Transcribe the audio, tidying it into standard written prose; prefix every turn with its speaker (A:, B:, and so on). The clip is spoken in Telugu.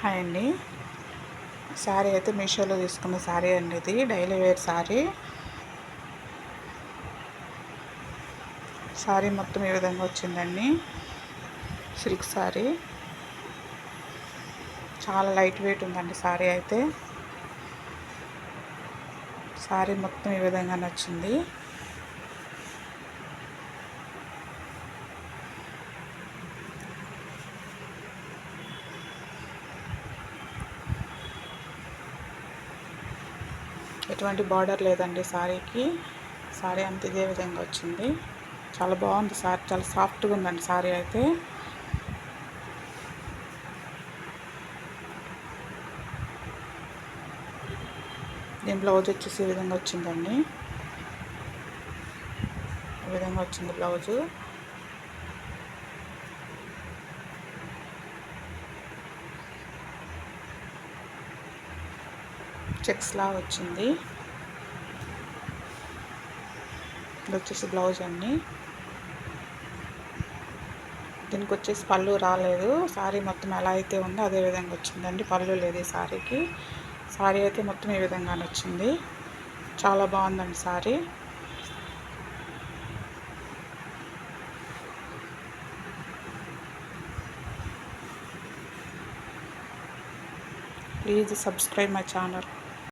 A: హాయ్ అండి. శారీ అయితే మీషోలో తీసుకున్న శారీ అండి. ఇది డైలీ వేర్ శారీ. శారీ మొత్తం ఈ విధంగా వచ్చిందండి. సిల్క్ శారీ, చాలా లైట్ వెయిట్ ఉందండి శారీ అయితే. శారీ మొత్తం ఈ విధంగా నచ్చింది. ఎటువంటి బార్డర్ లేదండి శారీకి. శారీ అంత ఇదే విధంగా వచ్చింది. చాలా బాగుంది శారీ, చాలా సాఫ్ట్గా ఉందండి శారీ అయితే. దీని బ్లౌజ్ వచ్చేసి ఈ విధంగా వచ్చిందండి. ఈ విధంగా వచ్చింది బ్లౌజు. చెక్స్ లా వచ్చింది. ఇది వచ్చేసి బ్లౌజ్ అండి. దీనికి వచ్చేసి పళ్ళు రాలేదు. శారీ మొత్తం ఎలా అయితే ఉందో అదే విధంగా వచ్చిందండి. పళ్ళు లేదు ఈ శారీకి. శారీ అయితే మొత్తం ఈ విధంగా వచ్చింది. చాలా బాగుందండి sari. Please subscribe my channel.